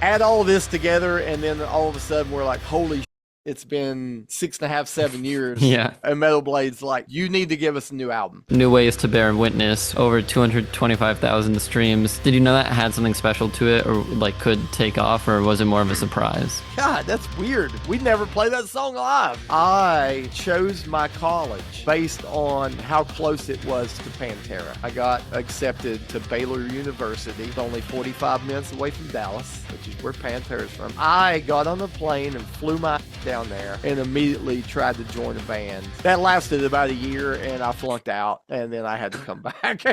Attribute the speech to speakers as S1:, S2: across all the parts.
S1: Add all this together, and then all of a sudden we're like, holy it's been 6.5, 7 years.
S2: Yeah.
S1: And Metal Blade's like, you need to give us a new album.
S2: New Ways to Bear Witness, over 225,000 streams. Did you know that had something special to it, or like could take off, or was it more of a surprise?
S1: God, that's weird. We never play that song live. I chose my college based on how close it was to Pantera. I got accepted to Baylor University. It's only 45 minutes away from Dallas, which is where Pantera's from. I got on the plane and flew my down there and immediately tried to join a band. That lasted about a year and I flunked out and then I had to come back.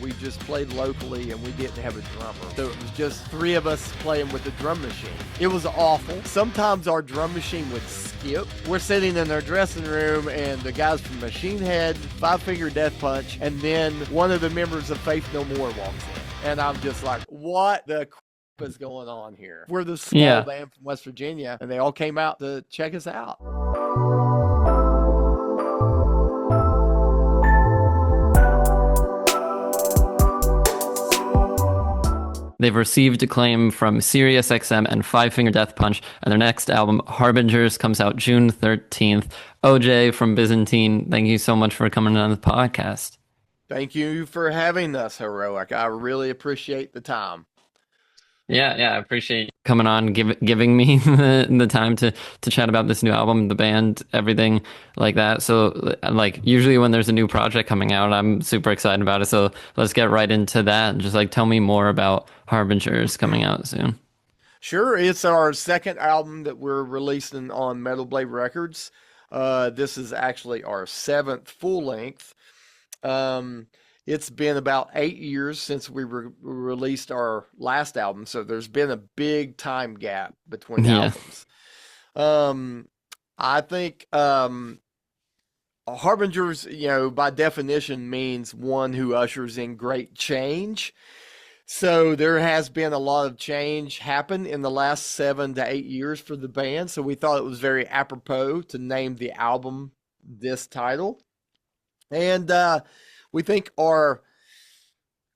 S1: We just played locally and we didn't have a drummer. So it was just three of us playing with the drum machine. It was awful. Sometimes our drum machine would skip. We're sitting in our dressing room and the guys from Machine Head, Five Finger Death Punch, and then one of the members of Faith No More walks in. And I'm just like, what the is going on here? We're the small band from West Virginia and they all came out to check us out.
S2: They've received acclaim from SiriusXM and Five Finger Death Punch, and their next album, Harbingers, comes out June 13th. OJ from Byzantine, thank you so much for coming on the podcast.
S1: Thank you for having us, Heroek. I really appreciate the time.
S2: Yeah, I appreciate you coming on, giving me the time to chat about this new album, the band, everything like that. So, like, usually when there's a new project coming out, I'm super excited about it. So let's get right into that. Just like tell me more about Harbingers coming out soon.
S1: Sure, it's our second album that we're releasing on Metal Blade Records. This is actually our 7th full length. It's been about 8 years since we released our last album, so there's been a big time gap between albums. I think Harbingers, by definition means one who ushers in great change. So there has been a lot of change happen in the last 7 to 8 years for the band, so we thought it was very apropos to name the album this title. And we think our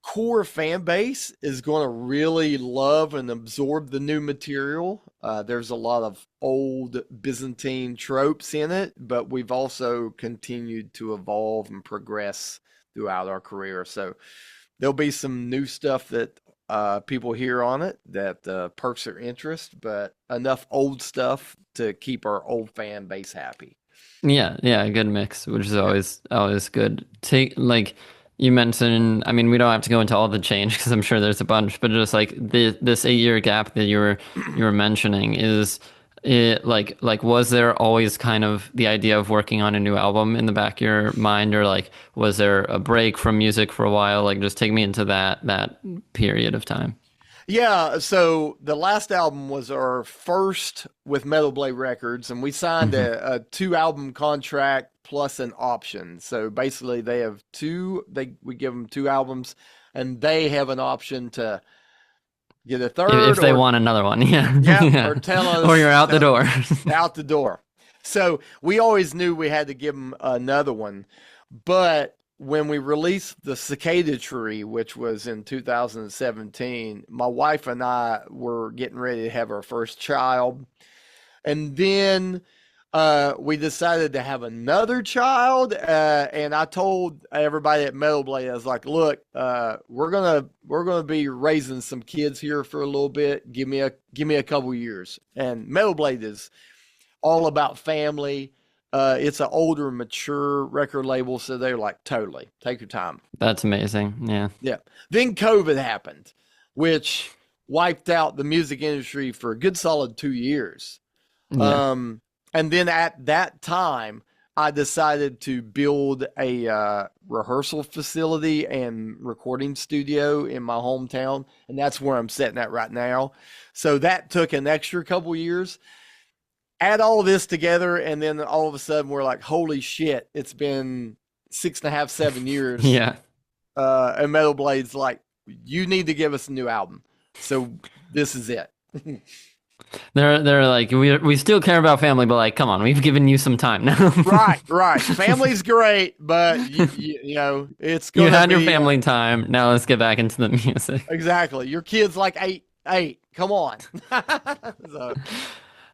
S1: core fan base is going to really love and absorb the new material. There's a lot of old Byzantine tropes in it, but we've also continued to evolve and progress throughout our career. So there'll be some new stuff that people hear on it that perks their interest, but enough old stuff to keep our old fan base happy.
S2: Yeah, a good mix, which is always good. Like you mentioned, I mean, we don't have to go into all the change because I'm sure there's a bunch, but just like this 8-year gap that you were mentioning, is it like was there always kind of the idea of working on a new album in the back of your mind, or like was there a break from music for a while? Like just take me into that period of time.
S1: Yeah, so the last album was our first with Metal Blade Records, and we signed a 2-album contract plus an option. So basically they have we give them 2 albums, and they have an option to get a third.
S2: If they want another one, yeah.
S1: Or tell us.
S2: Or you're out the door.
S1: Out the door. So we always knew we had to give them another one, but when we released the Cicada Tree, which was in 2017, my wife and I were getting ready to have our first child. And then we decided to have another child. And I told everybody at Metal Blade, I was like, look, we're gonna be raising some kids here for a little bit. Give me a couple years. And Metal Blade is all about family. It's an older, mature record label, so they're like, totally, take your time.
S2: That's amazing. Yeah.
S1: Then COVID happened, which wiped out the music industry for a good solid 2 years.
S2: Yeah.
S1: And then at that time, I decided to build a rehearsal facility and recording studio in my hometown, and that's where I'm sitting at right now. So that took an extra couple years. Add all this together, and then all of a sudden we're like, holy shit, it's been 6.5, 7 years.
S2: Yeah.
S1: And Metal Blade's like, you need to give us a new album. So this is it.
S2: They're like, we still care about family, but like, come on, we've given you some time now.
S1: Right. Family's great, but you know, it's
S2: you
S1: gonna
S2: had
S1: be,
S2: your family time. Now let's get back into the music.
S1: Exactly. Your kid's like 8. 8. Come on. So,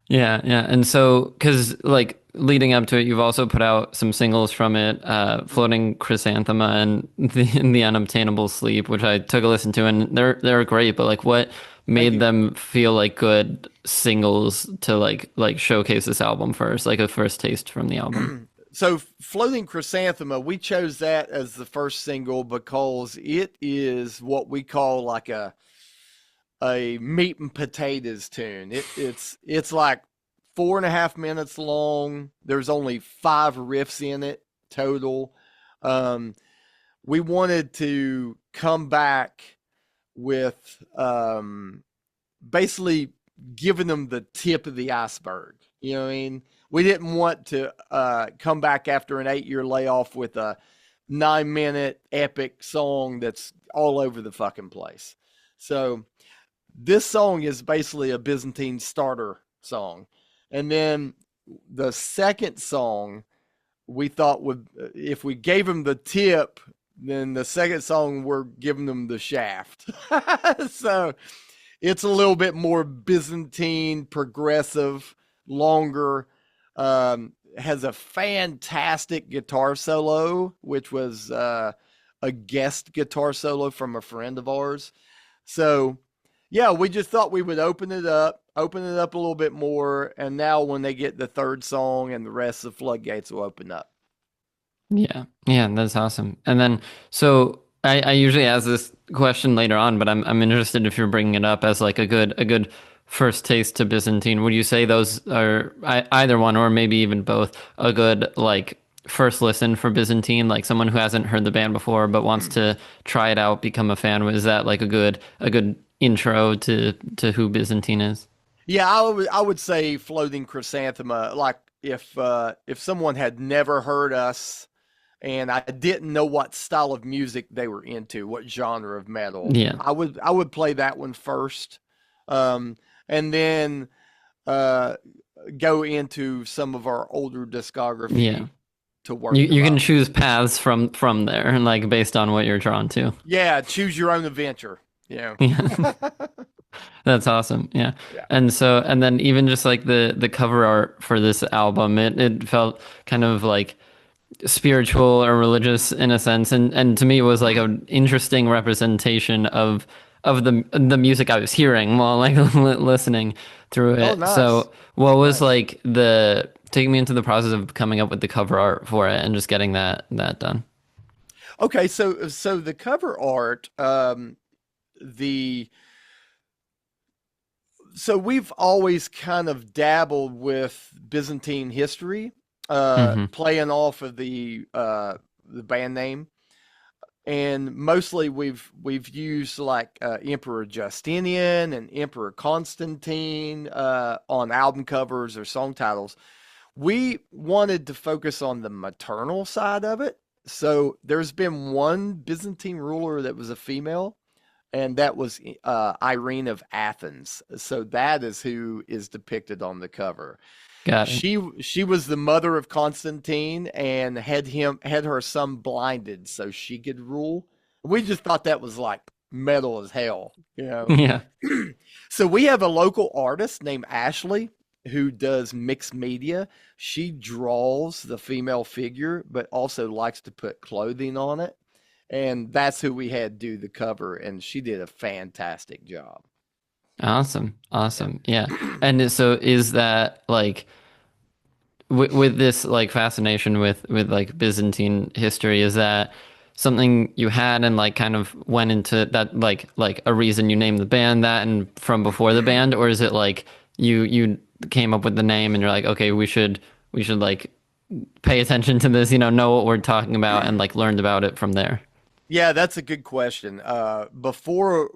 S2: Yeah, yeah. And so, because like leading up to it, you've also put out some singles from it, Floating Chrysanthema and the Unobtainable Sleep, which I took a listen to, and they're great. But like, what
S1: thank
S2: made
S1: you.
S2: them feel like good singles to like showcase this album first, like a first taste from the album?
S1: So, Floating Chrysanthema, we chose that as the first single because it is what we call like a meat and potatoes tune. It's like 4.5 minutes long. There's only 5 riffs in it total. Um, we wanted to come back with basically giving them the tip of the iceberg. You know what I mean? We didn't want to come back after an 8-year layoff with a 9-minute epic song that's all over the fucking place. So this song is basically a Byzantine starter song. And then the second song we thought would, if we gave them the tip, then the second song we're giving them the shaft. So it's a little bit more Byzantine, progressive, longer. Has a fantastic guitar solo, which was a guest guitar solo from a friend of ours. So yeah, we just thought we would open it up a little bit more. And now when they get the third song and the rest of the floodgates will open up.
S2: Yeah, yeah, that's awesome. And then, so I usually ask this question later on, but I'm interested if you're bringing it up as like a good first taste to Byzantine. Would you say those are either one or maybe even both a good like first listen for Byzantine, like someone who hasn't heard the band before but wants to try it out, become a fan? Was that like a good intro to who Byzantine is?
S1: Yeah, I would say Floating Chrysanthema. Like if someone had never heard us and I didn't know what style of music they were into, what genre of metal,
S2: Yeah,
S1: I would play that one first, and then uh, go into some of our older
S2: yeah.
S1: discography to work
S2: You
S1: them
S2: can
S1: up.
S2: choose paths from there, like based on what you're drawn to.
S1: Yeah, choose your own adventure. Yeah,
S2: Yeah. That's awesome. Yeah.
S1: yeah.
S2: And then even just like the cover art for this album, it felt kind of like spiritual or religious in a sense. And to me it was like an interesting representation of the music I was hearing while like listening through
S1: Oh,
S2: it.
S1: nice,
S2: So what was
S1: nice.
S2: like the taking me into the process of coming up with the cover art for it and just getting that done.
S1: Okay, so the cover art, the so we've always kind of dabbled with Byzantine history,
S2: Hmm.
S1: playing off of the band name, and mostly we've used like Emperor Justinian and Emperor Constantine on album covers or song titles. We wanted to focus on the maternal side of it. So there's been one Byzantine ruler that was a female, and that was Irene of Athens. So that is who is depicted on the cover.
S2: Got it.
S1: She was the mother of Constantine and had her son blinded so she could rule. We just thought that was like metal as hell, you know.
S2: Yeah.
S1: So we have a local artist named Ashley who does mixed media. She draws the female figure, but also likes to put clothing on it. And that's who we had do the cover, and she did a fantastic job.
S2: Awesome.
S1: Yeah.
S2: Awesome. Yeah. And so is that like with this like fascination with like Byzantine history, is that something you had and like kind of went into that like a reason you named the band that and from before the band, or is it like you came up with the name and you're like, okay, we should like pay attention to this, know what we're talking about and like learned about it from there?
S1: Yeah, that's a good question. Before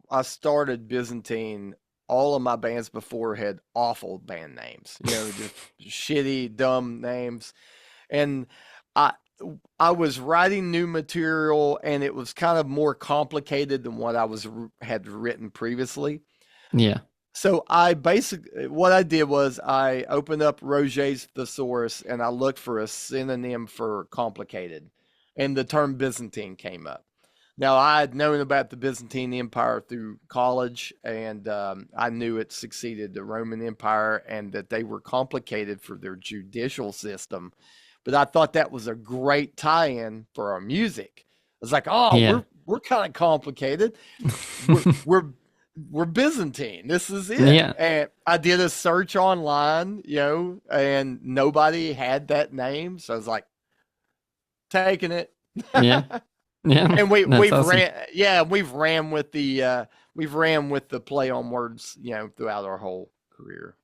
S1: I started Byzantine, all of my bands before had awful band names, just shitty, dumb names. And I I was writing new material and it was kind of more complicated than what had written previously.
S2: Yeah.
S1: So I basically what I did was I opened up Roget's thesaurus and I looked for a synonym for complicated, and the term Byzantine came up. Now, I had known about the Byzantine Empire through college, and I knew it succeeded the Roman Empire and that they were complicated for their judicial system. But I thought that was a great tie-in for our music. I was like, oh,
S2: Yeah.
S1: we're kind of complicated. We're we're Byzantine. This is it.
S2: Yeah.
S1: And I did a search online, and nobody had that name, so I was like, taking it.
S2: Yeah. Yeah.
S1: And we
S2: That's
S1: we've
S2: awesome.
S1: ran yeah, we've ran with the play on words, throughout our whole career.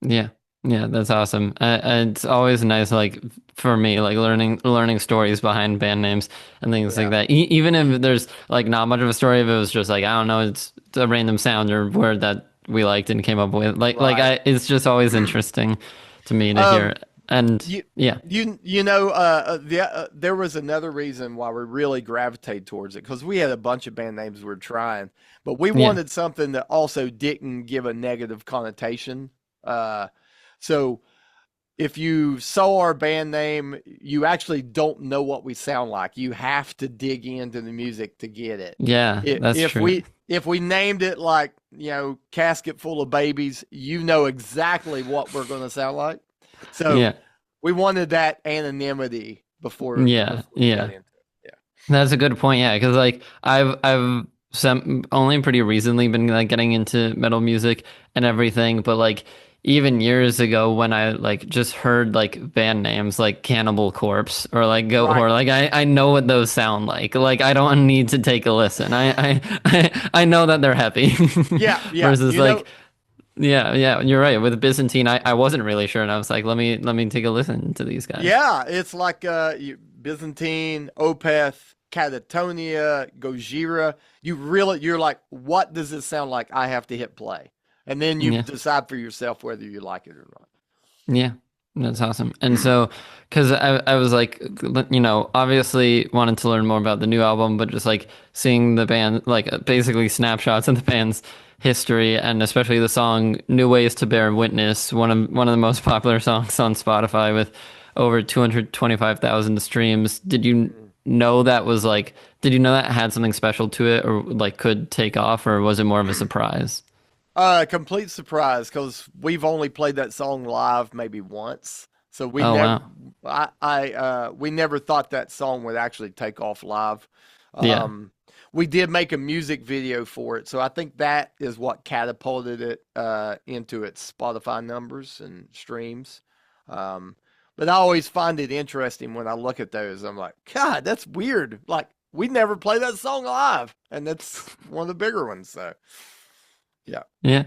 S2: Yeah. Yeah, that's awesome. It's always nice, like for me, like learning stories behind band names and things like
S1: Yeah.
S2: that. Even if there's like not much of a story, if it was just like I don't know, it's a random sound or word that we liked and came up with.
S1: Right.
S2: It's just always interesting to me to hear.
S1: Um
S2: And
S1: you
S2: yeah,
S1: there was another reason why we really gravitated towards it because we had a bunch of band names we were trying, but we
S2: yeah,
S1: wanted something that also didn't give a negative connotation. So if you saw our band name, you actually don't know what we sound like. You have to dig into the music to get it.
S2: yeah, that's
S1: If
S2: true.
S1: we named it like, Casket Full of Babies, you know exactly what we're going to sound like. So
S2: Yeah,
S1: we wanted that anonymity
S2: yeah,
S1: before we got
S2: yeah.
S1: into it.
S2: That's a good point. Yeah, because like I've some only pretty recently been like getting into metal music and everything, but like even years ago when I like just heard like band names like Cannibal Corpse or like Goat
S1: Right.
S2: Whore, like I know what those sound like. Like I don't need to take a listen. I know that they're happy.
S1: Yeah, yeah.
S2: Versus like yeah, you're right. With Byzantine, I wasn't really sure, and I was like, let me take a listen to these guys.
S1: Yeah, it's like Byzantine, Opeth, Catatonia, Gojira. You're like, what does it sound like? I have to hit play. And then you
S2: Yeah.
S1: decide for yourself whether you like it or
S2: Yeah, that's awesome. And
S1: not.
S2: so, because I was like, obviously wanted to learn more about the new album, but just like seeing the band, like basically snapshots of the band's history, and especially the song "New Ways to Bear Witness," one of the most popular songs on Spotify with over 225,000 streams. Did you know that was like? Did you know that had something special to it, or like could take off, or was it more of a surprise?
S1: Complete surprise because we've only played that song live maybe once. So
S2: Oh wow.
S1: we never thought that song would actually take off live.
S2: Yeah.
S1: Um, we did make a music video for it, so I think that is what catapulted it into its Spotify numbers and streams. Um, but I always find it interesting when I look at those. I'm like, God, that's weird. Like we never play that song live, and that's one of the bigger ones. So yeah.
S2: Yeah.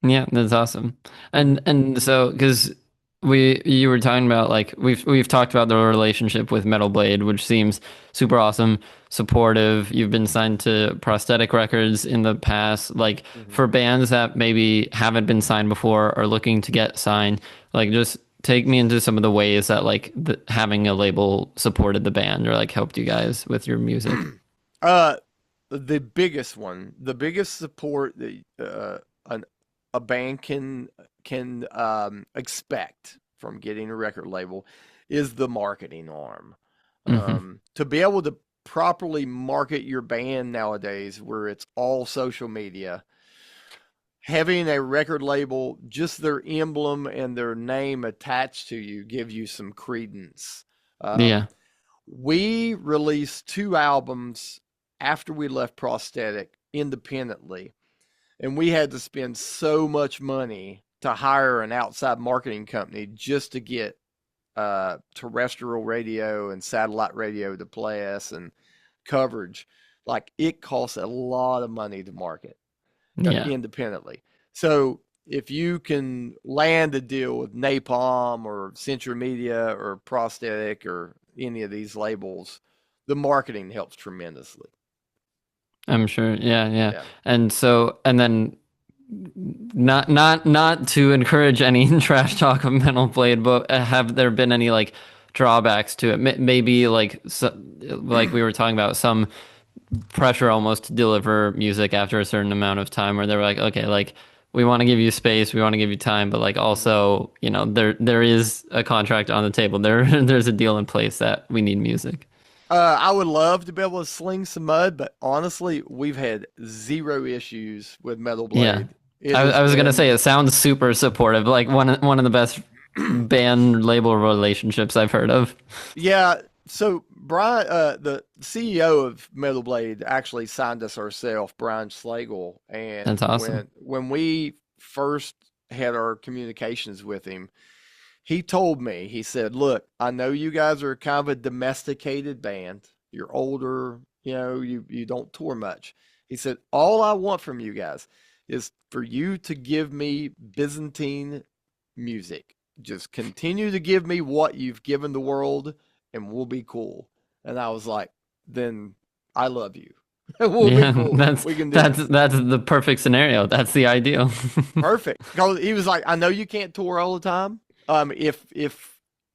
S2: Yeah, that's awesome. And so because you were talking about like we've talked about the relationship with Metal Blade, which seems super awesome, supportive. You've been signed to Prosthetic Records in the past. Like
S1: Mhm.
S2: for bands that maybe haven't been signed before or looking to get signed, like just take me into some of the ways that like having a label supported the band or like helped you guys with your music.
S1: Uh, the biggest one, the biggest support that an, a band can expect from getting a record label is the marketing arm.
S2: Hmm.
S1: To be able to properly market your band nowadays, where it's all social media, having a record label, just their emblem and their name attached to you, give you some credence.
S2: Yeah.
S1: We released two albums after we left Prosthetic independently, and we had to spend so much money to hire an outside marketing company just to get terrestrial radio and satellite radio to play us and coverage. Like it costs a lot of money to market
S2: Yeah.
S1: independently. So if you can land a deal with Napalm or Century Media or Prosthetic or any of these labels, the marketing helps tremendously.
S2: I'm sure. Yeah, yeah.
S1: Yeah.
S2: And so, and then not to encourage any trash talk of Metal Blade, but have there been any like drawbacks to it? Maybe like like we were talking about some pressure almost to deliver music after a certain amount of time, where they were like, okay, like we want to give you space, we want to give you time, but like also, there is a contract on the table. There's a deal in place that we need music.
S1: I would love to be able to sling some mud, but honestly, we've had zero issues with Metal
S2: Yeah.
S1: Blade. It
S2: I
S1: has
S2: was gonna say
S1: been,
S2: it sounds super supportive, like one of the best band label relationships I've heard of.
S1: yeah. So Brian, the CEO of Metal Blade, actually signed us ourselves, Brian Slagle, and
S2: That's awesome.
S1: when we first had our communications with him, he told me, he said, "Look, I know you guys are kind of a domesticated band. You're older, you don't tour much." He said, "All I want from you guys is for you to give me Byzantine music. Just continue to give me what you've given the world, and we'll be cool." And I was like, "Then I love you. We'll be
S2: Yeah,
S1: cool.
S2: that's
S1: We can do
S2: that's
S1: this."
S2: that's the perfect scenario. That's the ideal.
S1: Perfect. Because he was like, "I know you can't tour all the time.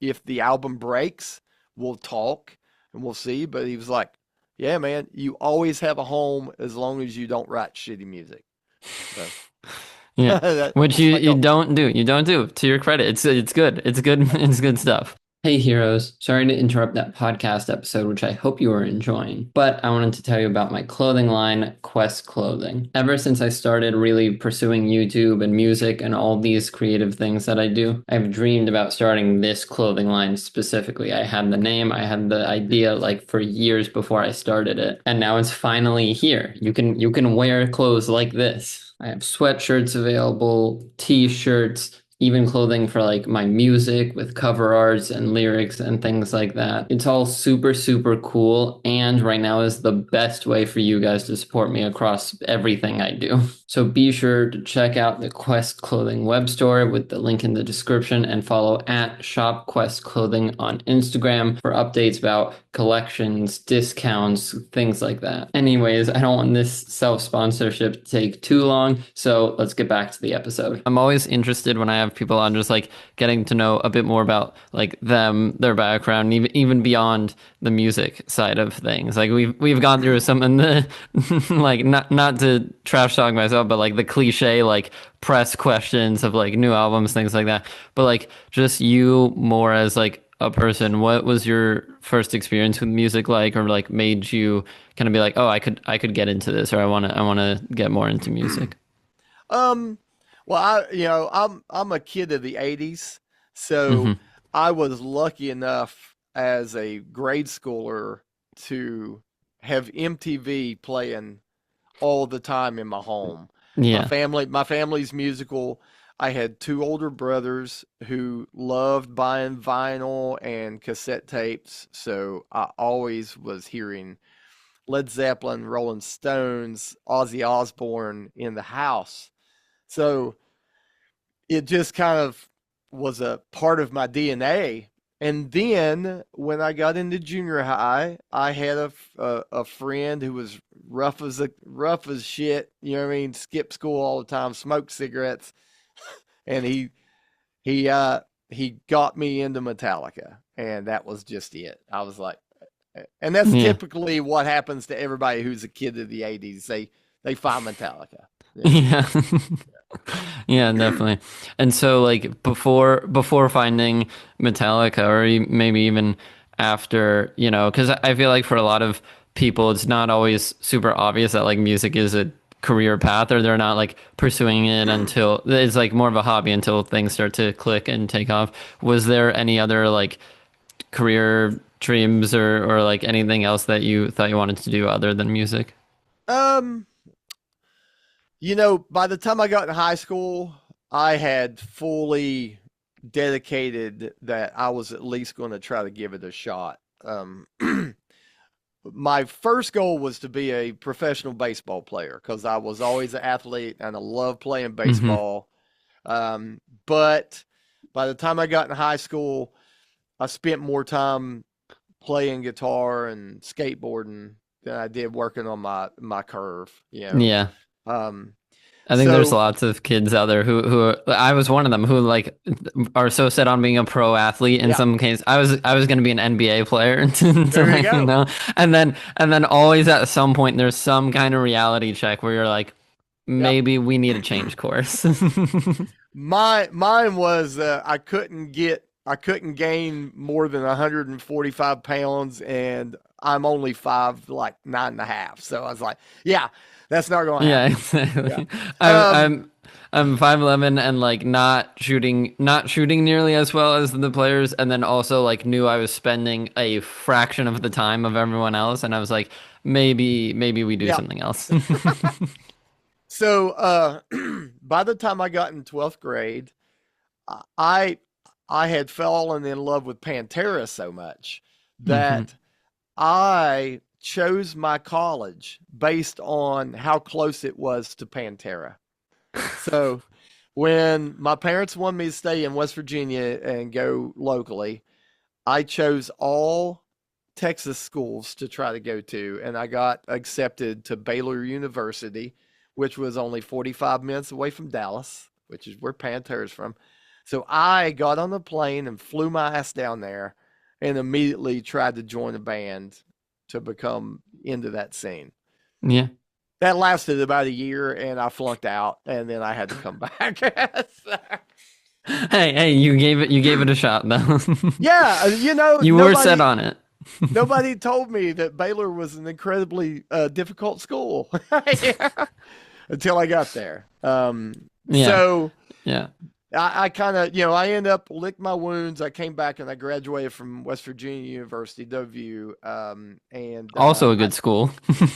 S1: If the album breaks, we'll talk and we'll see." But he was like, "Yeah, man, you always have a home as long as you don't write shitty music." So
S2: Yeah, which
S1: that's
S2: you
S1: my
S2: you
S1: goal.
S2: don't do. You don't do. To your credit, it's good. It's good. It's good stuff. Hey heroes, sorry to interrupt that podcast episode, which I hope you are enjoying, but I wanted to tell you about my clothing line, Quest Clothing. Ever since I started really pursuing YouTube and music and all these creative things that I do, I've dreamed about starting this clothing line specifically. I had the name, I had the idea like for years before I started it, and now it's finally here. You can wear clothes like this. I have sweatshirts available, t-shirts, even clothing for like my music with cover arts and lyrics and things like that. It's all super, super cool. And right now is the best way for you guys to support me across everything I do. So be sure to check out the Quest Clothing web store with the link in the description and follow at Shop Quest Clothing on Instagram for updates about collections, discounts, things like that. Anyways, I don't want this self-sponsorship to take too long, so let's get back to the episode. I'm always interested when I have people on just like getting to know a bit more about like them, their background, even beyond the music side of things. Like we've gone through some in the like not to trash talk myself, but like the cliche like press questions of like new albums, things like that. But like just you more as like a person, what was your first experience with music like, or like made you kind of be like, oh, I could get into this, or I want to get more into music?
S1: Um, well, I'm a kid of the '80s, so
S2: Hmm.
S1: I was lucky enough as a grade schooler to have MTV playing all the time in my home.
S2: Yeah.
S1: My family's musical. I had two older brothers who loved buying vinyl and cassette tapes, so I always was hearing Led Zeppelin, Rolling Stones, Ozzy Osbourne in the house. So it just kind of was a part of my DNA. And then when I got into junior high, I had a friend who was rough as shit. You know what I mean? Skipped school all the time, smoked cigarettes, and he got me into Metallica, and that was just it. I was like, and that's
S2: Yeah.
S1: typically what happens to everybody who's a kid of the '80s. They find Metallica. Yeah.
S2: Yeah. Yeah, definitely. And so like before finding Metallica, or maybe even after, because I feel like for a lot of people it's not always super obvious that like music is a career path, or they're not like pursuing it until it's like more of a hobby until things start to click and take off. Was there any other like career dreams, or like anything else that you thought you wanted to do other than music?
S1: Um, by the time I got in high school, I had fully dedicated that I was at least going to try to give it a shot. My first goal was to be a professional baseball player because I was always an athlete and I love playing
S2: Hmm.
S1: baseball. But by the time I got in high school, I spent more time playing guitar and skateboarding than I did working on my curve.
S2: Yeah.
S1: Um,
S2: I think there's
S1: so
S2: lots of kids out there who I was one of them who like are so set on being a pro athlete. In
S1: yeah,
S2: some case, I was going to be an NBA player to
S1: there you
S2: like,
S1: go.
S2: and then always at some point there's some kind of reality check where you're like,
S1: Yep.
S2: maybe we need to change course.
S1: Mine was I couldn't gain more than 145 pounds, and I'm only 5'9.5". So I was like, yeah, that's not gonna
S2: Yeah,
S1: happen. Yeah.
S2: exactly. I'm
S1: Um,
S2: I'm I'm 5'11" and like not shooting nearly as well as the players, and then also like knew I was spending a fraction of the time of everyone else, and I was like, maybe we do
S1: yeah.
S2: something else.
S1: So by the time I got in 12th grade, I I had fallen in love with Pantera so much
S2: hmm
S1: that I chose my college based on how close it was to Pantera. So when my parents wanted me to stay in West Virginia and go locally, I chose all Texas schools to try to go to, and I got accepted to Baylor University, which was only 45 minutes away from Dallas, which is where Pantera's from. So I got on the plane and flew my ass down there and immediately tried to join a band to become into that scene.
S2: Yeah.
S1: That lasted about a year and I flunked out and then I had to come back.
S2: Hey, you gave it a shot though.
S1: Yeah,
S2: You were set on it.
S1: nobody told me that Baylor was an incredibly difficult school yeah, until I got there.
S2: Yeah.
S1: So
S2: Yeah.
S1: I kind of, I end up licked my wounds. I came back and I graduated from West Virginia University, W, and
S2: Also a good school.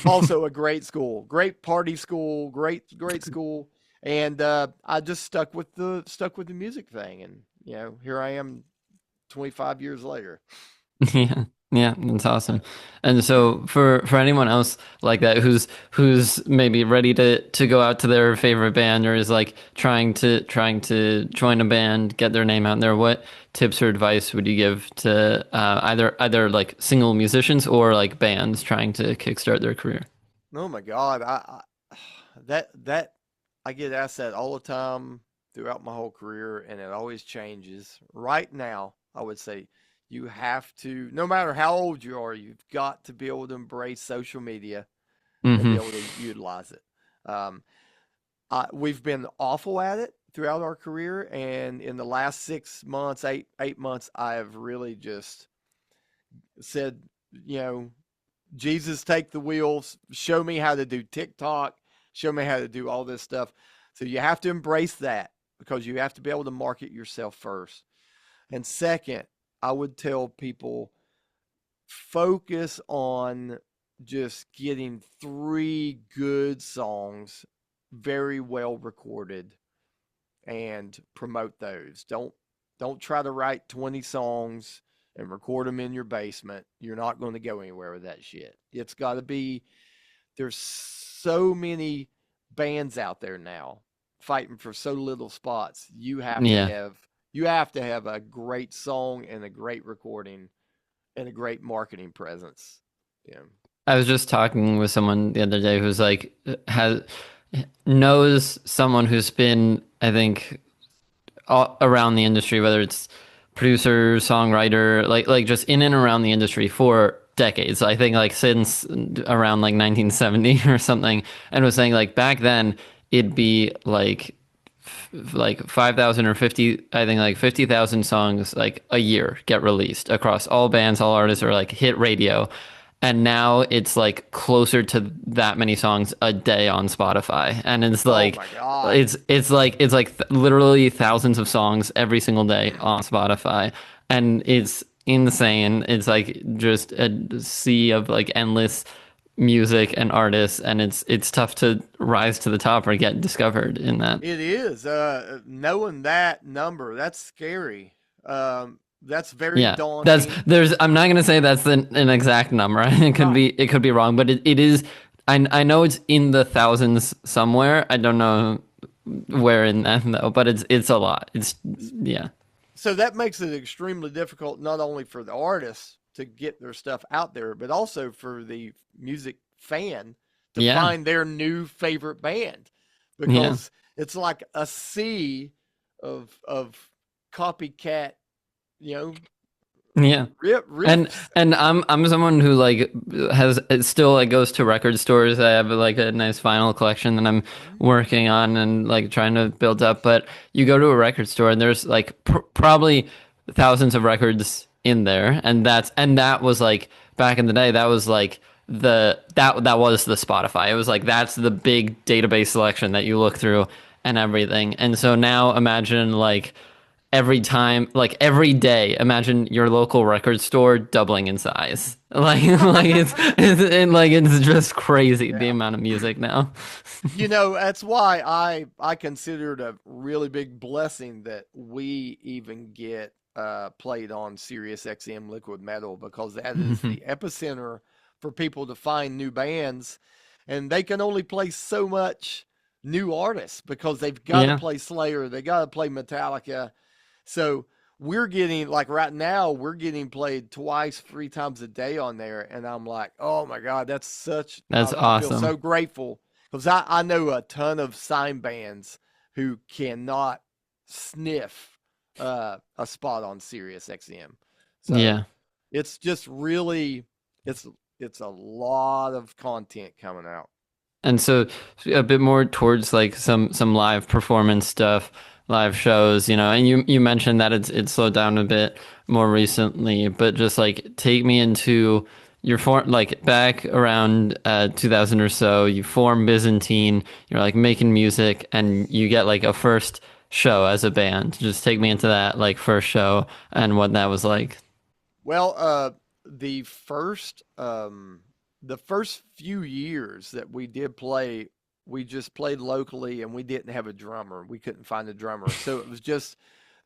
S1: also a great school, great party school, great school, and I just stuck with the music thing, and here I am, 25 years later.
S2: Yeah. Yeah, that's awesome. And so for anyone else like that who's maybe ready to go out to their favorite band or is like trying to join a band, get their name out there, what tips or advice would you give to either like single musicians or like bands trying to kickstart their career?
S1: Oh my God, that I get asked that all the time throughout my whole career, and it always changes. Right now, I would say you have to, no matter how old you are, you've got to be able to embrace social media and be
S2: hmm
S1: able to utilize it. Um, we've been awful at it throughout our career, and in the last 6 months, eight months, I have really just said, you know, Jesus, take the wheels, show me how to do TikTok, show me how to do all this stuff. So you have to embrace that because you have to be able to market yourself first. And second, I would tell people focus on just getting three good songs, very well recorded, and promote those. Don't try to write 20 songs and record them in your basement. You're not going to go anywhere with that shit. It's got to be, there's so many bands out there now fighting for so little spots.
S2: Yeah.
S1: You have to have a great song and a great recording and a great marketing presence. Yeah.
S2: I was just talking with someone the other day who's like has knows someone who's been, I think, all around the industry, whether it's producer, songwriter, like just in and around the industry for decades. I think like since around like 1970 or something, and was saying like back then it'd be like 5,000 or 50, I think like 50,000 songs like a year get released across all bands, all artists, or like hit radio. And now it's like closer to that many songs a day on Spotify. And it's
S1: Oh
S2: like
S1: my God.
S2: it's like literally thousands of songs every single day on Spotify. And it's insane. It's like just a sea of like endless music and artists, and it's tough to rise to the top or get discovered in that.
S1: It is. Knowing that number, that's scary. That's very
S2: Yeah, that's
S1: daunting.
S2: there's. I'm not gonna say that's an exact number.
S1: Right.
S2: It could be wrong, but it is. I know it's in the thousands somewhere. I don't know where in that though, but it's a lot. It's yeah,
S1: So that makes it extremely difficult, not only for the artists to get their stuff out there, but also for the music fan to
S2: yeah,
S1: find their new favorite band,
S2: yeah.
S1: because it's like a sea of copycat, you know,
S2: Yeah. And
S1: riffs.
S2: I'm someone who like has it still like goes to record stores. I have like a nice vinyl collection that I'm working on and like trying to build up. But you go to a record store and there's like probably thousands of records in there, and that was like back in the day, that was like that was the Spotify. It was like that's the big database selection that you look through and everything. And so now imagine like every time, like every day, imagine your local record store doubling in size. Like it's just crazy the
S1: Yeah.
S2: amount of music now.
S1: That's why I consider it a really big blessing that we even get played on Sirius XM Liquid Metal, because that is the epicenter for people to find new bands, and they can only play so much new artists because they've got to
S2: Yeah,
S1: play Slayer, they got to play Metallica. So we're getting, like, right now we're getting played twice, three times a day on there, and I'm like, oh my God, that's such,
S2: that's
S1: I feel
S2: awesome.
S1: so grateful, because I know a ton of sign bands who cannot sniff a spot on Sirius XM. So
S2: Yeah.
S1: it's just really, it's it's a lot of content coming out.
S2: And so a bit more towards like some live performance stuff, live shows, and you mentioned that it's slowed down a bit more recently, but just like take me into your form, like back around 2000 or so, you form Byzantine, you're like making music and you get like a first show as a band. Just take me into that like first show and what that was like.
S1: Well, the first the first few years that we did play, we just played locally, and we didn't have a drummer. We couldn't find a drummer, so it was just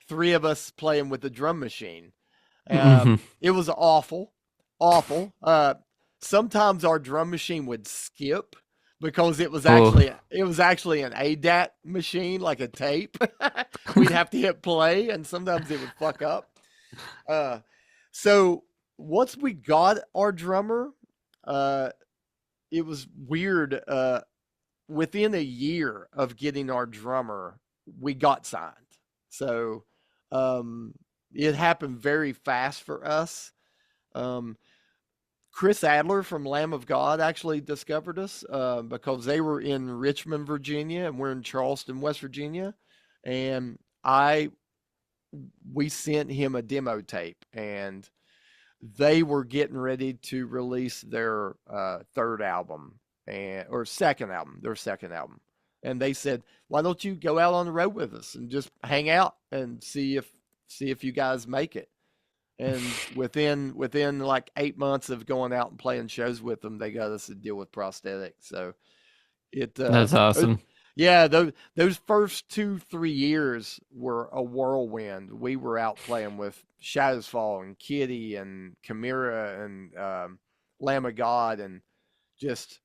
S1: three of us playing with the drum machine.
S2: Hmm.
S1: It was awful, awful. Sometimes our drum machine would skip because
S2: Oh,
S1: it was actually an ADAT machine, like a tape. We'd have to hit play, and sometimes it would fuck up. Uh, so once we got our drummer, uh, it was weird. Within a year of getting our drummer, we got signed. So um, it happened very fast for us. Um, Chris Adler from Lamb of God actually discovered us because they were in Richmond, Virginia, and we're in Charleston, West Virginia. And we sent him a demo tape, and they were getting ready to release their third album, or their second album, and they said, "Why don't you go out on the road with us and just hang out and see if you guys make it?" And within like 8 months of going out and playing shows with them, they got us a deal with Prosthetic. So it
S2: that's awesome.
S1: yeah, those first 2 3 years were a whirlwind. We were out playing with Shadows Fall and Kitty and Chimera and Lamb of God, and just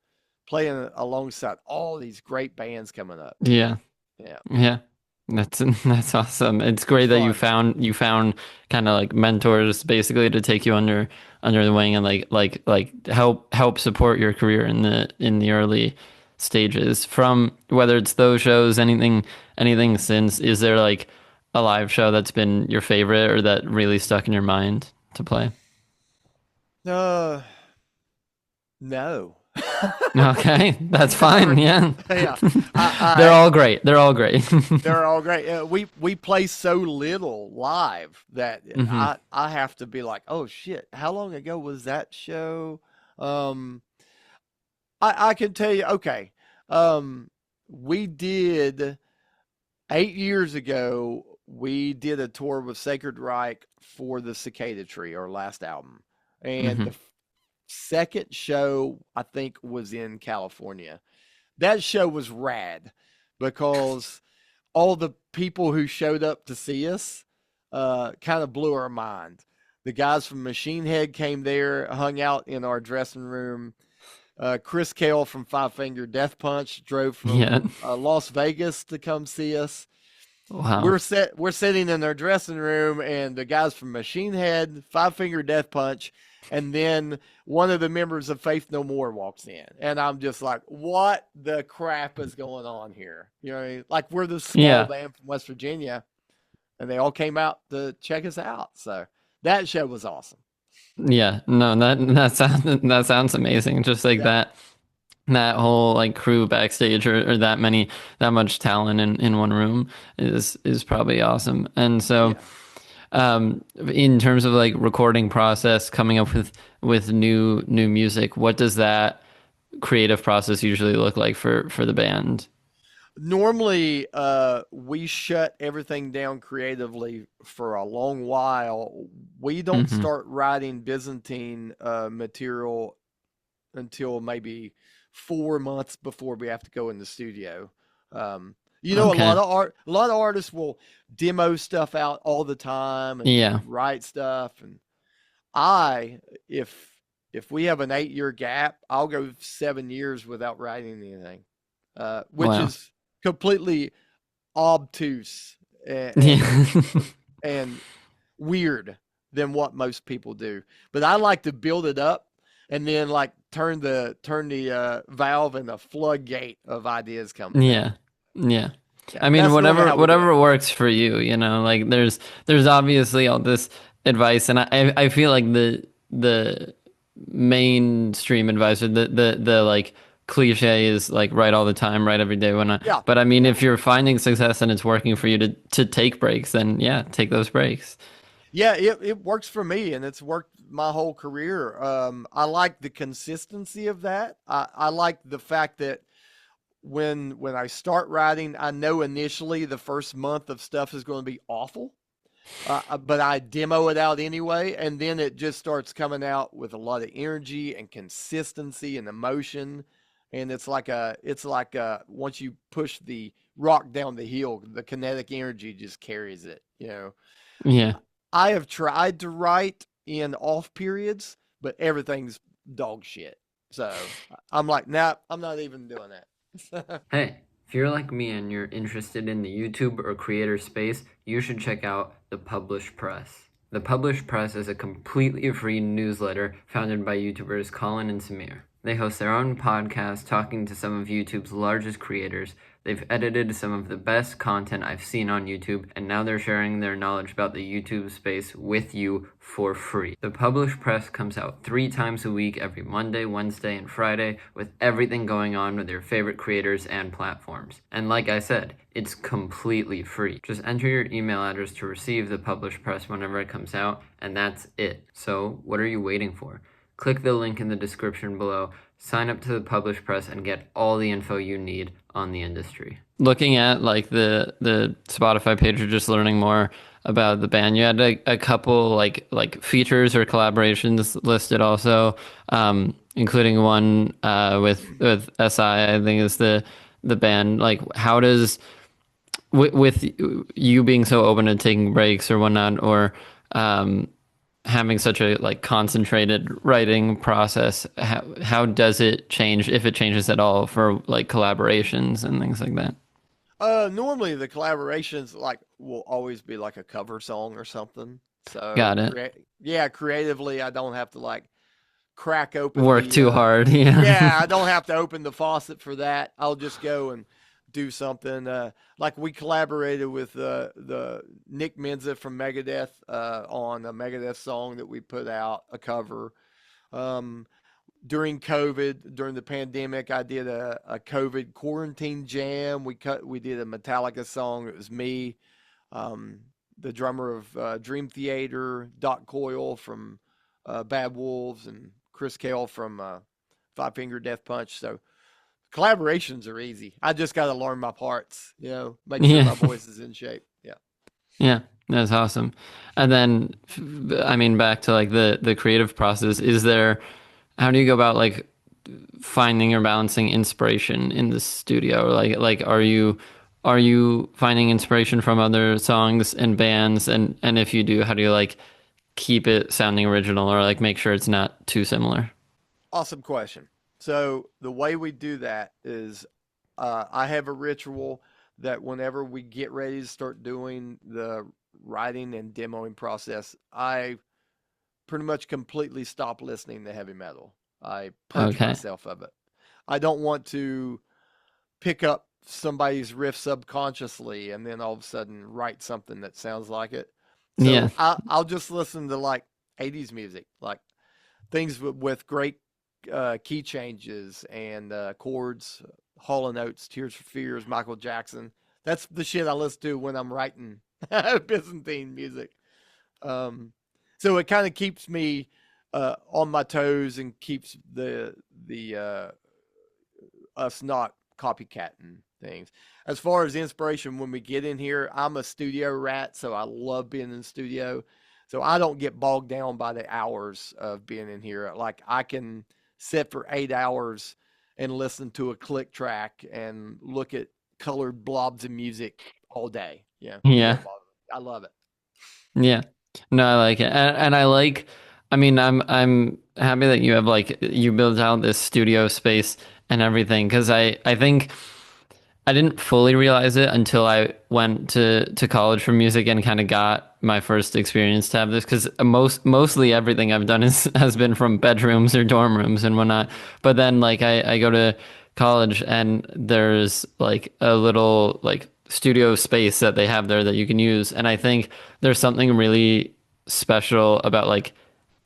S1: playing alongside all these great bands coming up.
S2: Yeah.
S1: Yeah,
S2: Yeah. That's that's awesome. It's
S1: it was
S2: great that
S1: fun.
S2: you found kind of like mentors basically to take you under the wing and like help support your career in the early stages. From whether it's those shows, anything since, is there like a live show that's been your favorite or that really stuck in your mind to play?
S1: Uh, no.
S2: Okay, that's fine.
S1: Never.
S2: Yeah.
S1: Yeah,
S2: They're
S1: I
S2: all great. They're all great.
S1: they're all great. We play so little live that
S2: Hmm.
S1: I have to be like, oh shit, how long ago was that show? Um, I can tell you. Okay, um, we did 8 years ago. We did a tour with Sacred Reich for the Cicada Tree, our last album, and
S2: Hmm.
S1: the second show I think was in California. That show was rad because all the people who showed up to see us kind of blew our mind. The guys from Machine Head came there, hung out in our dressing room. Chris Kale from Five Finger Death Punch drove
S2: Yeah.
S1: from Las Vegas to come see us.
S2: Wow.
S1: We're sitting in their dressing room, and the guys from Machine Head, Five Finger Death Punch, and then one of the members of Faith No More walks in, and I'm just like, what the crap is going on here? You know what I mean? Like, we're this small
S2: Yeah.
S1: band from West Virginia, and they all came out to check us out. So that show was awesome.
S2: Yeah, no, that sounds amazing. Just like
S1: Yeah.
S2: that whole like crew backstage or that much talent in one room is probably awesome. And so
S1: Yeah.
S2: In terms of like recording process, coming up with new music, what does that creative process usually look like for the band?
S1: Normally, we shut everything down creatively for a long while. We don't
S2: Hmm.
S1: start writing Byzantine material until maybe 4 months before we have to go in the studio. Um,
S2: Okay.
S1: a lot of artists will demo stuff out all the time and
S2: Yeah.
S1: write stuff. And I, if if we have an 8 year gap, I'll go 7 years without writing anything, which
S2: Wow.
S1: is completely obtuse
S2: Yeah.
S1: and weird than what most people do. But I like to build it up and then like turn the valve and the floodgate of ideas coming
S2: Yeah.
S1: down.
S2: Yeah.
S1: Yeah,
S2: I mean,
S1: that's normally how we do it.
S2: whatever works for you, like there's obviously all this advice, and I feel like the mainstream advice or the like cliche is like write all the time, write every day when I
S1: Yeah,
S2: but I mean
S1: yeah,
S2: if you're finding success and it's working for you to take breaks, then yeah, take those breaks.
S1: yeah. It works for me, and it's worked my whole career. I like the consistency of that. I like the fact that when I start writing, I know initially the first month of stuff is going to be awful. But I demo it out anyway, and then it just starts coming out with a lot of energy and consistency and emotion. And it's like once you push the rock down the hill, the kinetic energy just carries it.
S2: Yeah.
S1: I have tried to write in off periods, but everything's dog shit. So I'm like, nah, I'm not even doing that.
S2: Hey, if you're like me and you're interested in the YouTube or creator space, you should check out The Published Press. The Published Press is a completely free newsletter founded by YouTubers Colin and Samir. They host their own podcast talking to some of YouTube's largest creators. They've edited some of the best content I've seen on YouTube, and now they're sharing their knowledge about the YouTube space with you for free. The Published Press comes out 3 times a week, every Monday, Wednesday, and Friday, with everything going on with your favorite creators and platforms. And like I said, it's completely free. Just enter your email address to receive the Published Press whenever it comes out, and that's it. So, what are you waiting for? Click the link in the description below, sign up to the Published Press, and get all the info you need on the industry. Looking at like the Spotify page or just learning more about the band, you had a couple like features or collaborations listed also, including one with SI, I think is the band. Like how does with you being so open to taking breaks or whatnot, or um, having such a like concentrated writing process, how does it change, if it changes at all, for like collaborations and things like that?
S1: Normally the collaborations like will always be like a cover song or something. So
S2: Got it.
S1: yeah, creatively I don't have to like crack open
S2: Work
S1: the
S2: too hard. Yeah.
S1: yeah, I don't have to open the faucet for that. I'll just go and do something. Like we collaborated with the Nick Menza from Megadeth on a Megadeth song that we put out, a cover. Um, During COVID, during the pandemic, I did a COVID quarantine jam. We did a Metallica song. It was me, um, the drummer of Dream Theater, Doc Coyle from Bad Wolves, and Chris Kale from Five Finger Death Punch. So collaborations are easy. I just got to learn my parts, make sure
S2: Yeah.
S1: my voice is in shape. Yeah.
S2: Yeah, that's awesome. And then, I mean, back to like the creative process, how do you go about like finding or balancing inspiration in the studio? Like are you finding inspiration from other songs and bands? And if you do, how do you like keep it sounding original or like make sure it's not too similar?
S1: Awesome question. So the way we do that is I have a ritual that whenever we get ready to start doing the writing and demoing process, I pretty much completely stop listening to heavy metal. I purge
S2: Okay.
S1: myself of it. I don't want to pick up somebody's riff subconsciously and then all of a sudden write something that sounds like it.
S2: Yeah.
S1: So I'll just listen to like 80s music, like things with great key changes and chords, Hall and Oates, Tears for Fears, Michael Jackson. That's the shit I listen to when I'm writing Byzantine music. Um, so it kind of keeps me on my toes and keeps the us not copycatting things. As far as inspiration, when we get in here, I'm a studio rat, so I love being in the studio. So I don't get bogged down by the hours of being in here. Like I can sit for 8 hours and listen to a click track and look at colored blobs of music all day. Yeah, it
S2: Yeah.
S1: don't bother me. I love it.
S2: Yeah. No, I like it. And I like, I mean, I'm happy that you have like you built out this studio space and everything because I think I didn't fully realize it until I went to college for music and kind of got my first experience to have this because mostly everything I've done is has been from bedrooms or dorm rooms and whatnot.
S1: Mhm.
S2: But then like I go to college and there's like a little like studio space that they have there that you can use. And I think there's something really special about like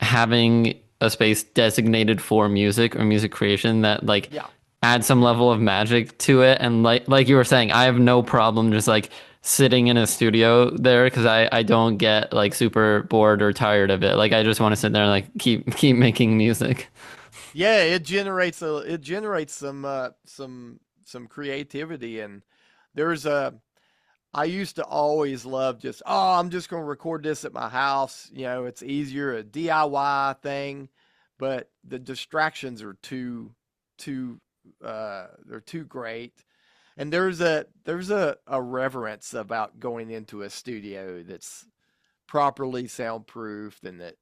S2: having a space designated for music or music creation that like
S1: Yeah.
S2: add some level of magic to it. And like you were saying, I have no problem just like sitting in a studio there because I don't get like super bored or tired of it. Like I just want to sit there and like keep making music.
S1: Yeah, it generates some creativity and there's a I used to always love just I'm just going to record this at my house, it's easier a DIY thing, but the distractions are too they're too great. And there's a reverence about going into a studio that's properly soundproofed and that,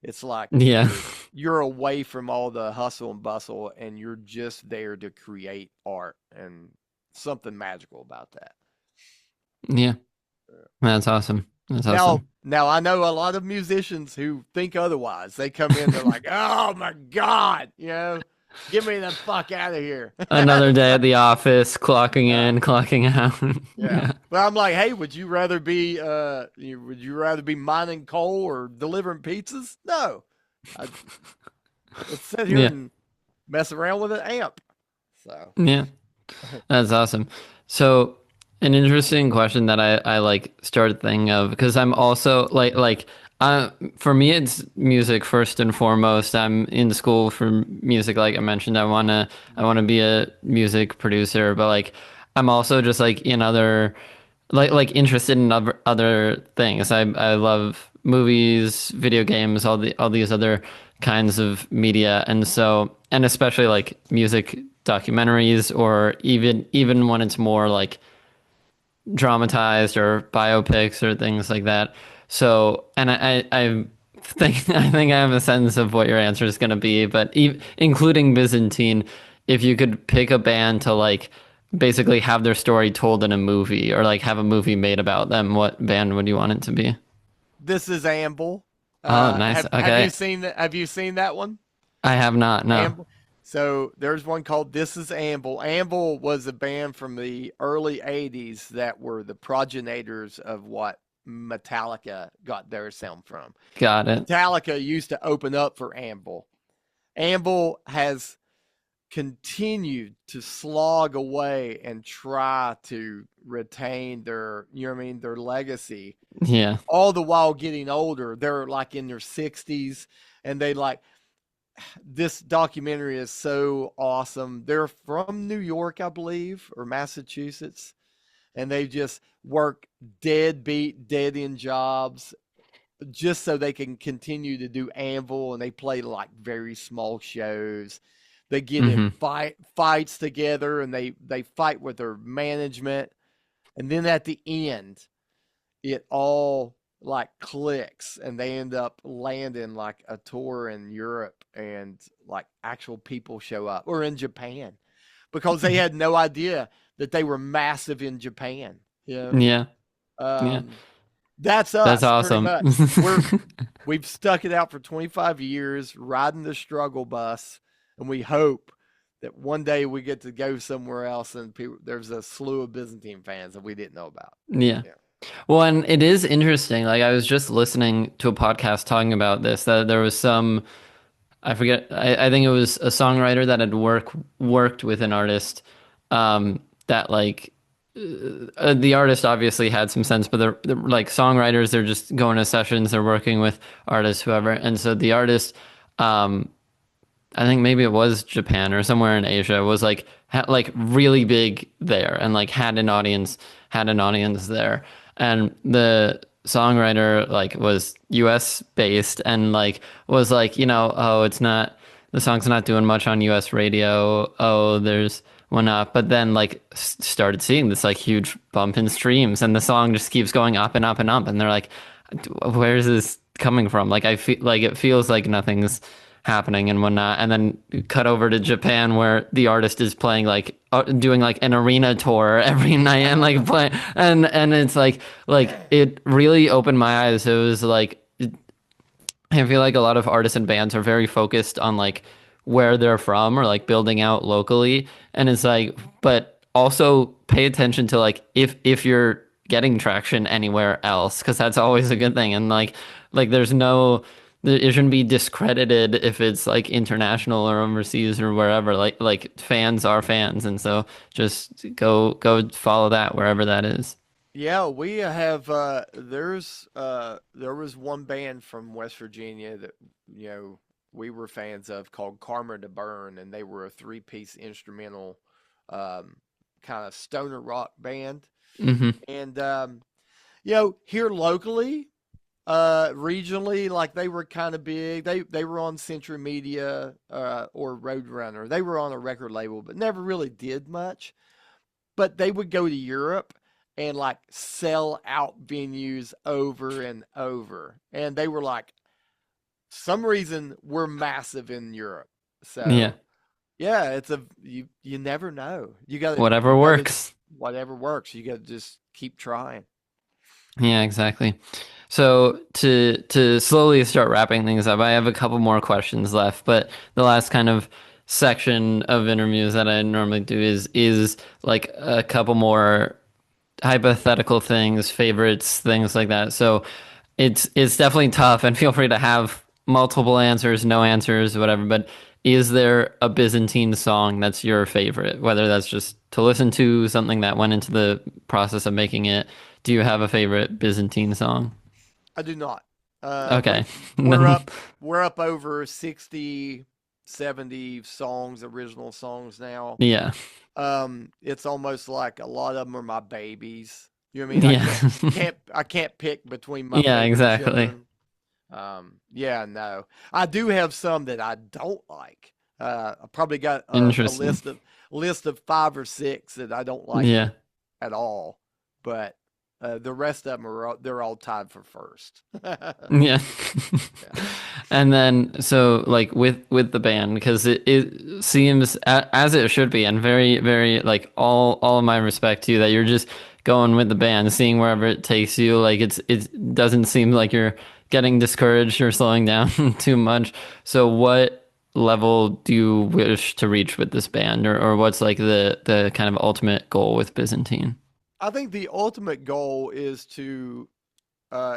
S1: it's like
S2: Yeah.
S1: you're away from all the hustle and bustle and you're just there to create art and something magical about that.
S2: Yeah. That's awesome. That's
S1: Now,
S2: awesome.
S1: now I know a lot of musicians who think otherwise. They come in, they're like, "Oh my god, get me the fuck out of here."
S2: Another day at
S1: So,
S2: the office, clocking
S1: yeah,
S2: in, clocking out.
S1: yeah.
S2: Yeah.
S1: But I'm like, "Hey, would you rather be mining coal or delivering pizzas?" No, I, let's sit here
S2: Yeah.
S1: and mess around with an amp. So,
S2: Yeah. That's awesome. So, an interesting question that I like started thinking of because I'm also for me it's music first and foremost. I'm in school for music, like I mentioned. I wanna be a music producer, but like I'm also just like in other like interested in other things. I love movies, video games, all these other kinds of media, and so and especially like music documentaries or even when it's more like dramatized or biopics or things like that. So and I think I think I have a sense of what your answer is going to be, but including Byzantine, if you could pick a band to like basically have their story told in a movie or like have a movie made about them, what band would you want it to be?
S1: this is Amble.
S2: Oh, nice.
S1: Have you
S2: Okay.
S1: seen that? Have you seen that one?
S2: I have not. No.
S1: Amble. So there's one called This Is Amble. Amble was a band from the early 80s that were the progenitors of what Metallica got their sound from.
S2: Got it.
S1: Metallica used to open up for Amble. Amble has continued to slog away and try to retain their, their legacy,
S2: Yeah.
S1: all the while getting older. They're like in their 60s and they like this documentary is so awesome. They're from New York, I believe, or Massachusetts, and they just work deadbeat, dead end jobs just so they can continue to do Anvil, and they play like very small shows. They get in
S2: Hmm.
S1: fights together, and they fight with their management, and then at the end, it all like clicks and they end up landing like a tour in Europe and like actual people show up or in Japan because they had no idea that they were massive in Japan. Yeah.
S2: Yeah. Yeah.
S1: Um, that's
S2: That's
S1: us pretty
S2: awesome.
S1: much. We've stuck it out for 25 years riding the struggle bus and we hope that one day we get to go somewhere else and there's a slew of Byzantine fans that we didn't know about.
S2: Yeah.
S1: Yeah.
S2: Well, and it is interesting. Like I was just listening to a podcast talking about this, that there was some, I forget, I think it was a songwriter that had worked with an artist that like the artist obviously had some sense, but they're like songwriters. They're just going to sessions. They're working with artists, whoever. And so the artist, um, I think maybe it was Japan or somewhere in Asia, was like like really big there, and like had an audience there. And the songwriter like was US based, and like was like, oh, it's not, the song's not doing much on US radio. Oh, there's one up. But then like started seeing this like huge bump in streams, and the song just keeps going up and up and up. And they're like, where is this coming from? Like I feel like it feels like nothing's happening and whatnot. And then cut over to Japan, where the artist is playing like doing like an arena tour every night, and like playing, and it's like it really opened my eyes. It was like, I feel like a lot of artists and bands are very focused on like where they're from, or like building out locally. And it's like, but also pay attention to like if you're getting traction anywhere else, because that's always a good thing. And like there's no, it shouldn't be discredited if it's like international or overseas or wherever. Like fans are fans, and so just go follow that wherever that is.
S1: Yeah, we have there was one band from West Virginia that you know we were fans of called Karma to Burn, and they were a three-piece instrumental um kind of stoner rock band.
S2: Hmm.
S1: And here locally, regionally, like they were kind of big. They were on Century Media or Roadrunner. They were on a record label, but never really did much. But they would go to Europe and like sell out venues over and over. And they were like, some reason we're massive in Europe.
S2: Yeah,
S1: So yeah, it's a you never know.
S2: whatever
S1: You gotta
S2: works.
S1: whatever works. You gotta just keep trying.
S2: Yeah, exactly. So to slowly start wrapping things up, I have a couple more questions left, but the last kind of section of interviews that I normally do is like a couple more hypothetical things, favorites, things like that. So it's definitely tough, and feel free to have multiple answers, no answers, whatever. But is there a Byzantine song that's your favorite? Whether that's just to listen to, something that went into the process of making it. Do you have a favorite Byzantine song?
S1: I do not.
S2: Okay.
S1: We're up we're up over 60, 70 songs, original songs now.
S2: Yeah.
S1: It's almost like a lot of them are my babies. You know what I mean?
S2: Yeah.
S1: I can't pick between my
S2: Yeah,
S1: favorite
S2: exactly.
S1: children. Yeah, no. I do have some that I don't like. I probably got a
S2: Interesting.
S1: list of five or six that I don't like
S2: Yeah.
S1: at all. But the rest of them they're all tied for first.
S2: Yeah.
S1: Yeah.
S2: And then so like with the band, because it seems as it should be, and very very like all of my respect to you, that you're just going with the band, seeing wherever it takes you. Like it doesn't seem like you're getting discouraged or slowing down too much. So what level do you wish to reach with this band, or what's like the kind of ultimate goal with Byzantine?
S1: I think the ultimate goal is to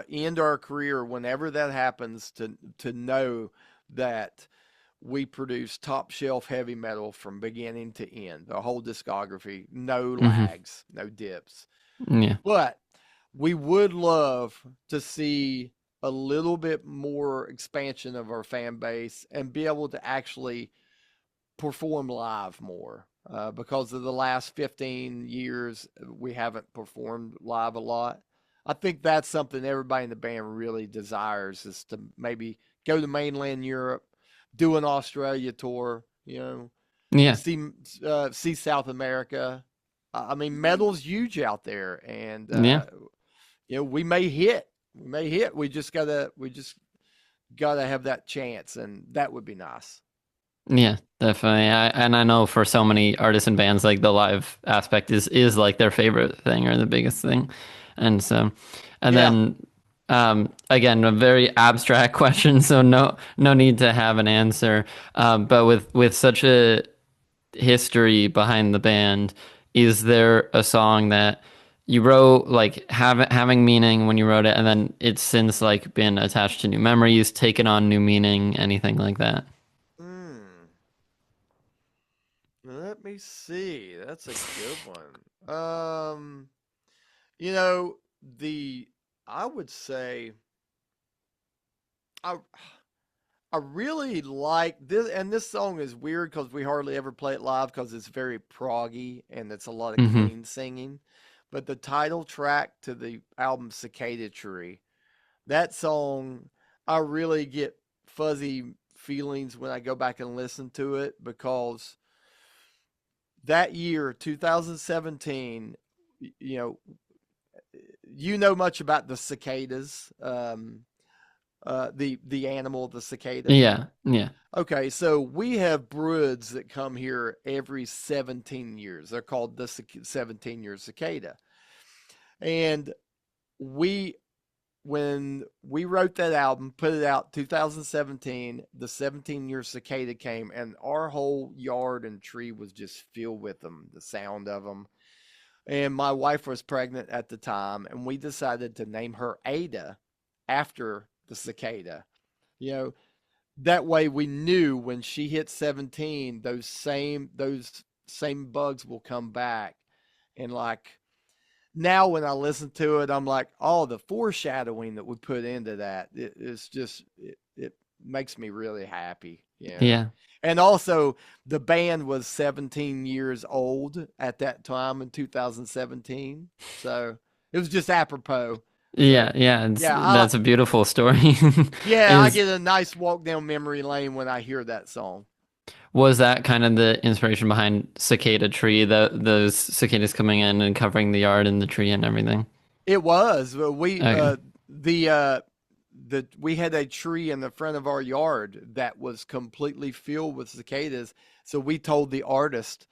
S1: end our career whenever that happens to know that we produce top shelf heavy metal from beginning to end, the whole discography, no
S2: Hmm.
S1: lags, no dips.
S2: Yeah.
S1: But we would love to see a little bit more expansion of our fan base and be able to actually perform live more. Because of the last 15 years, we haven't performed live a lot. I think that's something everybody in the band really desires is to maybe go to mainland Europe, do an Australia tour,
S2: Yeah.
S1: see see South America. I mean, metal's huge out there, and
S2: Yeah.
S1: we may hit, we may hit. We just gotta have that chance, and that would be nice.
S2: Yeah, definitely. And I know for so many artists and bands, like the live aspect is like their favorite thing or the biggest thing. And so, and
S1: Yeah.
S2: then again, a very abstract question, so no need to have an answer. But with such a history behind the band, is there a song that you wrote like having meaning when you wrote it, and then it's since like been attached to new memories, taken on new meaning, anything like that?
S1: Mm. Let me me see. That's a good one. You know, the I would say I I really like this, and this song is weird because we hardly ever play it live because it's very proggy and it's a lot of
S2: Hmm.
S1: clean singing. But the title track to the album Cicada Tree, that song, I really get fuzzy feelings when I go back and listen to it because that year, 2017, you know, you know much about the cicadas, the animal, the cicada.
S2: Yeah, yeah,
S1: Okay, so we have broods that come here every 17 years. They're called the 17-year cicada. And we when we wrote that album, put it out 2017, the 17-year cicada came and our whole yard and tree was just filled with them, the sound of them. And my wife was pregnant at the time and we decided to name her Ada after the cicada. You know, that way we knew when she hit 17 those same bugs will come back. And like now when I listen to it I'm like, oh, the foreshadowing that we put into that, it's just it makes me really happy, you know.
S2: yeah,
S1: And also the band was 17 years old at that time in 2017, so it was just apropos. So
S2: yeah, yeah.
S1: yeah,
S2: That's a beautiful story.
S1: I
S2: Is
S1: get a nice walk down memory lane when I hear that song.
S2: Was that kind of the inspiration behind Cicada Tree, those cicadas coming in and covering the yard and the tree and everything?
S1: It was. We
S2: Okay.
S1: the we had a tree in the front of our yard that was completely filled with cicadas. So we told the artist,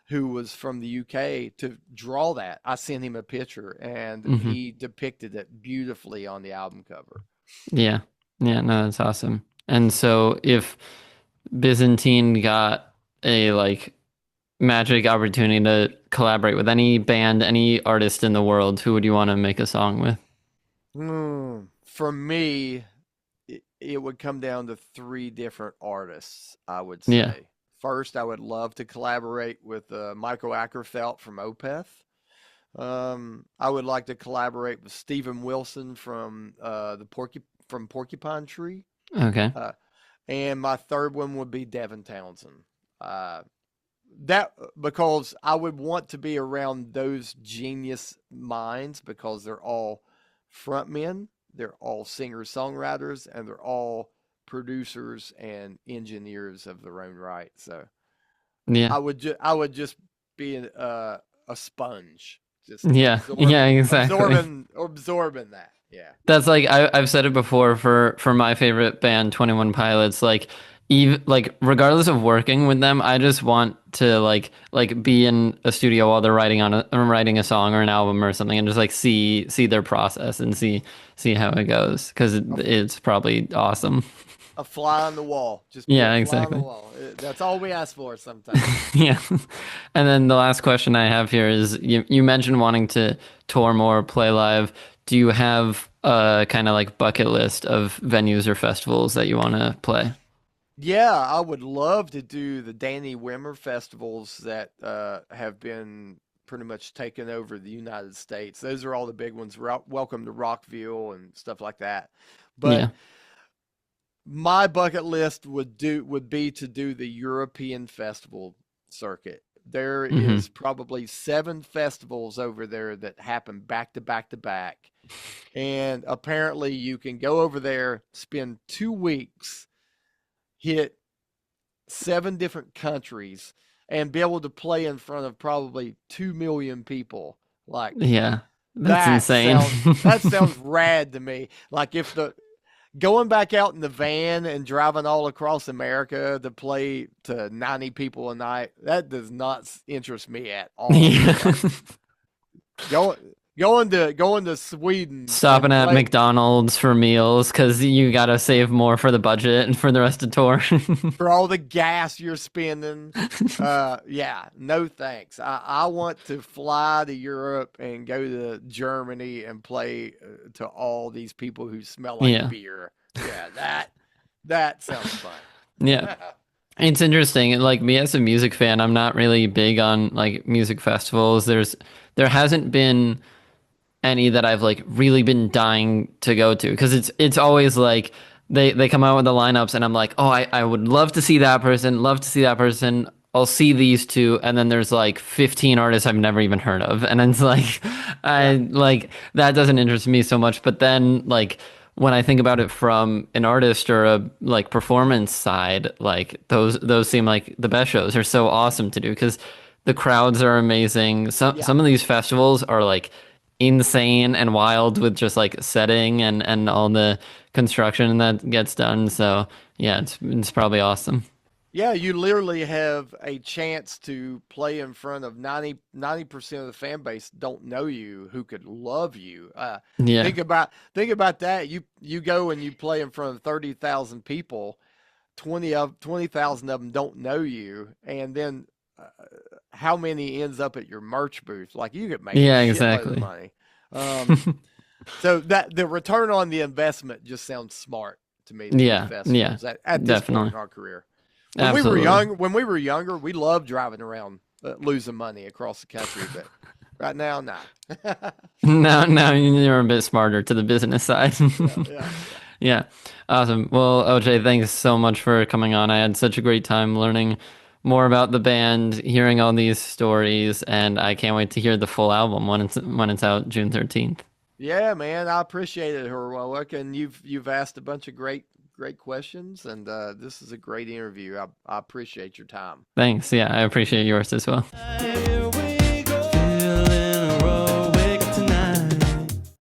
S1: who was from the UK, to draw that. I sent him a picture, and
S2: Hmm.
S1: he depicted it beautifully on the album cover.
S2: Yeah. Yeah, no, that's awesome. And so if Byzantine got a like magic opportunity to collaborate with any band, any artist in the world, who would you want to make a song with?
S1: For me, it would come down to three different artists, I would
S2: Yeah.
S1: say. First, I would love to collaborate with Michael Ackerfeld from Opeth. I would like to collaborate with Stephen Wilson from from Porcupine Tree.
S2: Okay.
S1: Uh, and my third one would be Devin Townsend. Uh, that because I would want to be around those genius minds because they're all frontmen, they're all singer songwriters, and they're all producers and engineers of their own right. So
S2: Yeah.
S1: I would just be a sponge, just
S2: Yeah. Yeah, exactly.
S1: absorbing that. Yeah.
S2: That's like I've said it before for my favorite band, 21 Pilots. Like even like regardless of working with them, I just want to be in a studio while they're writing a song or an album or something, and just like see their process and see how it goes because
S1: A,
S2: it's probably awesome.
S1: a fly on the wall. Just be a
S2: Yeah,
S1: fly on the
S2: exactly.
S1: wall. That's all we ask for sometimes.
S2: Yeah. And then the last question I have here is you mentioned wanting to tour more, play live. Do you have a kind of like bucket list of venues or festivals that you want to play?
S1: Yeah, I would love to do the Danny Wimmer festivals that have been pretty much taken over the United States. Those are all the big ones. Welcome to Rockville and stuff like that. But
S2: Yeah.
S1: my bucket list would be to do the European festival circuit. There
S2: Hmm.
S1: is probably 7 festivals over there that happen back to back to back. And apparently you can go over there, spend 2 weeks, hit 7 different countries, and be able to play in front of probably 2 million people. Like
S2: Yeah. That's
S1: that
S2: insane.
S1: sounds rad to me. Like if the going back out in the van and driving all across America to play to 90 people a night, that does not interest me at all.
S2: Yeah.
S1: Like going going to Sweden
S2: Stopping
S1: and
S2: at
S1: play
S2: McDonald's for meals because you gotta save more for the budget and for the rest of tour.
S1: for all the gas you're spending. Yeah, no thanks. I want to fly to Europe and go to Germany and play to all these people who smell like
S2: Yeah.
S1: beer. Yeah, that sounds fun.
S2: Yeah. It's interesting. Like me as a music fan, I'm not really big on like music festivals. There hasn't been any that I've like really been dying to go to because it's always like they come out with the lineups and I'm like, oh, I would love to see that person, love to see that person. I'll see these two, and then there's like 15 artists I've never even heard of, and it's like,
S1: Yeah.
S2: I like that doesn't interest me so much. But then like when I think about it from an artist or a like performance side, like those seem like the best shows. They're so awesome to do because the crowds are amazing.
S1: Yeah.
S2: Some of these festivals are like insane and wild with just like setting and all the construction that gets done. So yeah, it's probably awesome.
S1: Yeah, you literally have a chance to play in front of 90% of the fan base don't know you who could love you.
S2: Yeah.
S1: Think about that. You go and you play in front of 30,000 people, 20,000 of them don't know you, and then uh, how many ends up at your merch booth? Like you could make a
S2: Yeah,
S1: shitload of
S2: exactly.
S1: money. So that the return on the investment just sounds smart to me to do
S2: Yeah, yeah,
S1: festivals at this point
S2: definitely.
S1: in our career.
S2: Absolutely.
S1: When we were younger, we loved driving around losing money across the country, but right now, nah.
S2: Now you're a bit smarter to the business side.
S1: Yeah, yeah, yeah.
S2: Yeah. Awesome. Well, OJ, thanks so much for coming on. I had such a great time learning more about the band, hearing all these stories, and I can't wait to hear the full album when it's out June 13th.
S1: Yeah, man, I appreciate it, Heroic, and you've asked a bunch of great questions, and this is a great interview. I appreciate your time.
S2: Thanks. Yeah, I appreciate yours as well.